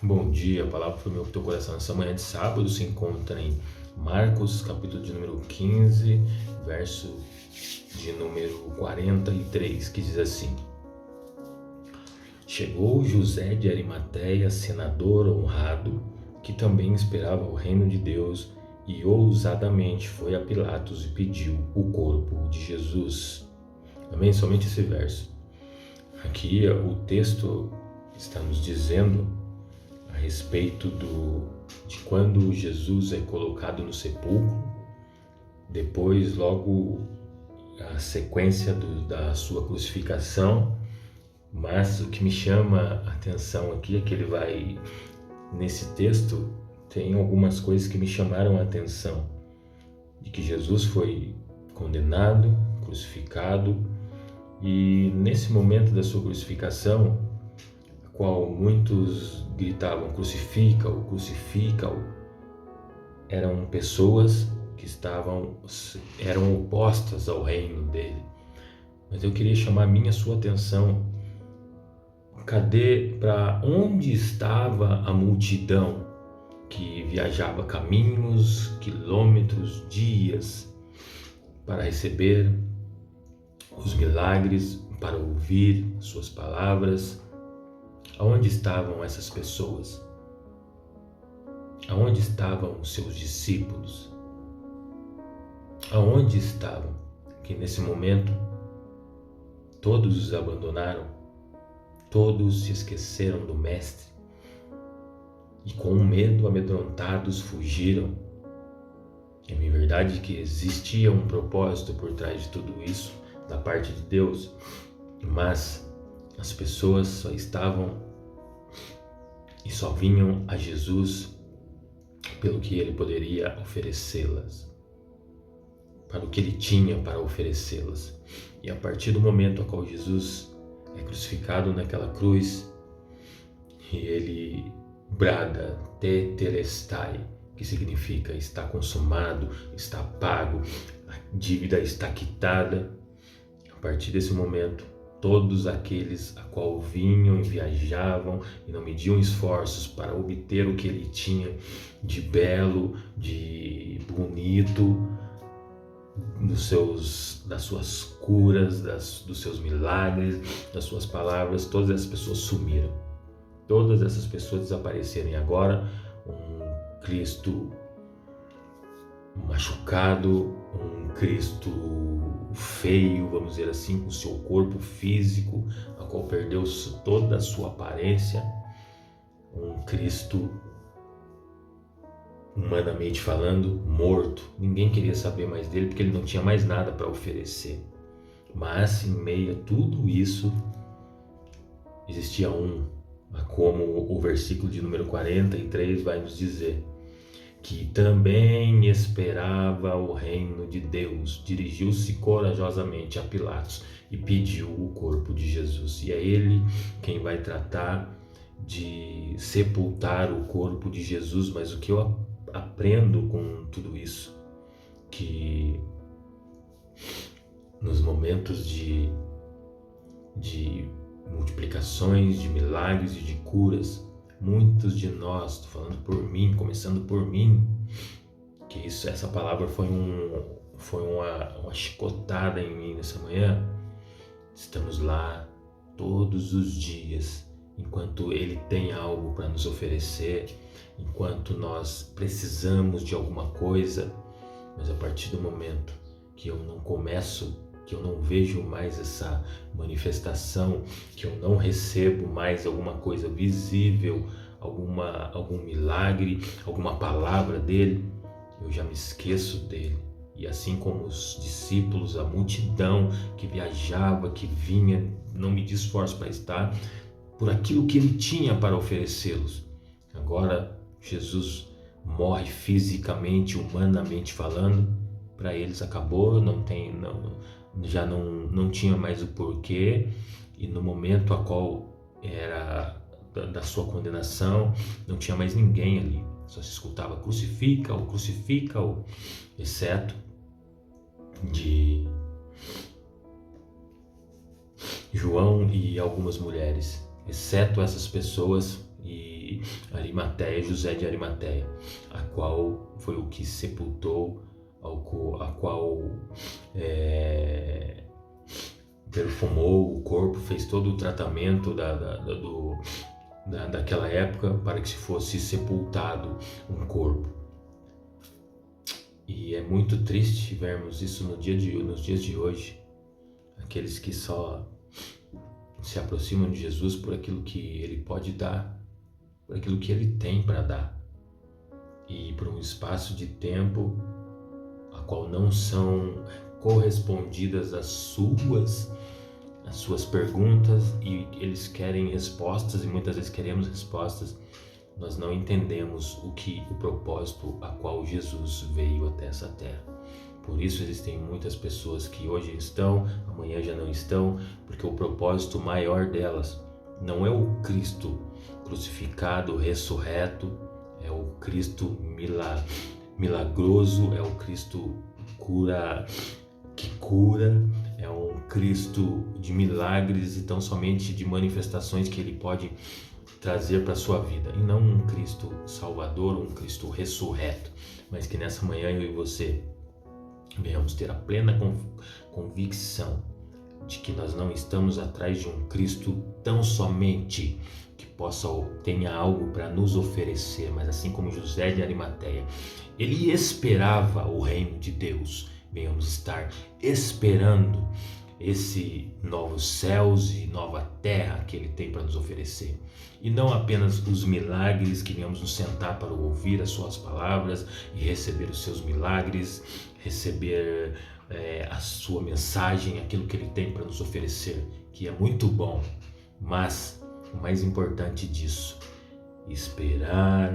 Bom dia, a palavra foi meu para o teu coração. Nessa manhã de sábado se encontra em Marcos, capítulo de número 15, verso de número 43, que diz assim: Chegou José de Arimateia, senador honrado, que também esperava o reino de Deus, e ousadamente foi a Pilatos e pediu o corpo de Jesus. Amém? Somente esse verso. Aqui o texto está nos dizendo a respeito de quando Jesus é colocado no sepulcro, depois logo a sequência da sua crucificação. Mas o que me chama a atenção aqui é que nesse texto, tem algumas coisas que me chamaram a atenção, de que Jesus foi condenado, crucificado, e nesse momento da sua crucificação, a qual muitos gritavam crucifica-o, crucifica-o, eram pessoas que eram opostas ao reino dele. Mas eu queria chamar a sua atenção. Para onde estava a multidão que viajava caminhos, quilômetros, dias para receber os milagres, para ouvir suas palavras? Aonde estavam essas pessoas? Aonde estavam os seus discípulos? Aonde estavam? Que nesse momento todos os abandonaram, todos se esqueceram do Mestre e com medo, amedrontados, fugiram. É bem verdade que existia um propósito por trás de tudo isso, da parte de Deus, mas as pessoas só estavam e só vinham a Jesus pelo que ele poderia oferecê-las, para o que ele tinha para oferecê-las. E a partir do momento a qual Jesus é crucificado naquela cruz, e ele brada tetelestai, que significa está consumado, está pago, a dívida está quitada. A partir desse momento, todos aqueles a qual vinham e viajavam e não mediam esforços para obter o que ele tinha de belo, de bonito, das suas curas, dos seus milagres, das suas palavras, todas essas pessoas sumiram. Todas essas pessoas desapareceram. E agora um Cristo machucado, um Cristo feio, vamos dizer assim, com o seu corpo físico, a qual perdeu toda a sua aparência, um Cristo, humanamente falando, morto. Ninguém queria saber mais dele porque ele não tinha mais nada para oferecer. Mas em meio a tudo isso, existia como o versículo de número 43 vai nos dizer, que também esperava o reino de Deus, dirigiu-se corajosamente a Pilatos e pediu o corpo de Jesus. E é ele quem vai tratar de sepultar o corpo de Jesus. Mas o que eu aprendo com tudo isso, que nos momentos de multiplicações, de milagres e de curas, muitos de nós, estou falando por mim, começando por mim, que essa palavra foi uma chicotada em mim nessa manhã. Estamos lá todos os dias, enquanto Ele tem algo para nos oferecer, enquanto nós precisamos de alguma coisa, mas a partir do momento que eu não vejo mais essa manifestação, que eu não recebo mais alguma coisa visível, algum milagre, alguma palavra dele, eu já me esqueço dele. E assim como os discípulos, a multidão que viajava, que vinha, não media esforço para estar, por aquilo que ele tinha para oferecê-los. Agora Jesus morre fisicamente, humanamente falando, para eles acabou, já não tinha mais o porquê, e no momento a qual era da sua condenação, não tinha mais ninguém ali, só se escutava crucifica-o, crucifica-o, exceto de João e algumas mulheres, exceto essas pessoas, e de Arimateia, José de Arimateia, a qual foi o que sepultou, a qual perfumou o corpo, fez todo o tratamento daquela época para que se fosse sepultado um corpo. E é muito triste vermos isso nos dias de hoje, aqueles que só se aproximam de Jesus por aquilo que Ele pode dar, por aquilo que Ele tem para dar, e por um espaço de tempo a qual não são correspondidas às suas perguntas, e eles querem respostas, e muitas vezes queremos respostas. Nós não entendemos o propósito a qual Jesus veio até essa terra. Por isso existem muitas pessoas que hoje estão, amanhã já não estão, porque o propósito maior delas não é o Cristo crucificado, ressurreto, é o Cristo milagroso, é o Cristo que cura, é um Cristo de milagres e tão somente de manifestações que Ele pode trazer para a sua vida, e não um Cristo salvador, um Cristo ressurreto, mas que nessa manhã eu e você venhamos ter a plena convicção de que nós não estamos atrás de um Cristo tão somente que tenha algo para nos oferecer, mas assim como José de Arimateia, ele esperava o reino de Deus. Venhamos estar esperando esse novos céus e nova terra que Ele tem para nos oferecer, e não apenas os milagres, que venhamos nos sentar para ouvir as suas palavras e receber os seus milagres, receber a sua mensagem, aquilo que Ele tem para nos oferecer, que é muito bom, mas o mais importante disso, esperar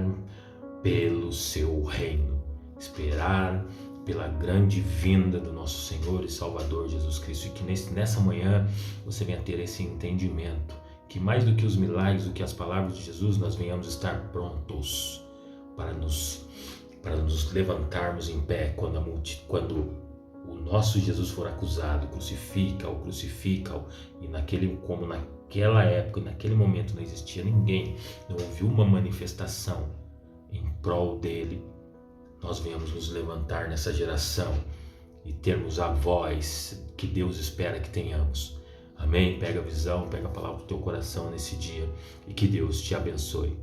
pelo seu reino, esperar pela grande vinda do nosso Senhor e Salvador Jesus Cristo, e que nessa manhã você venha ter esse entendimento, que mais do que os milagres, do que as palavras de Jesus, nós venhamos estar prontos para nos levantarmos em pé quando o nosso Jesus for acusado, crucifica-o, e naquela época, naquele momento não existia ninguém, não houve uma manifestação em prol dele. Nós venhamos nos levantar nessa geração e termos a voz que Deus espera que tenhamos. Amém? Pega a visão, pega a palavra do teu coração nesse dia, e que Deus te abençoe.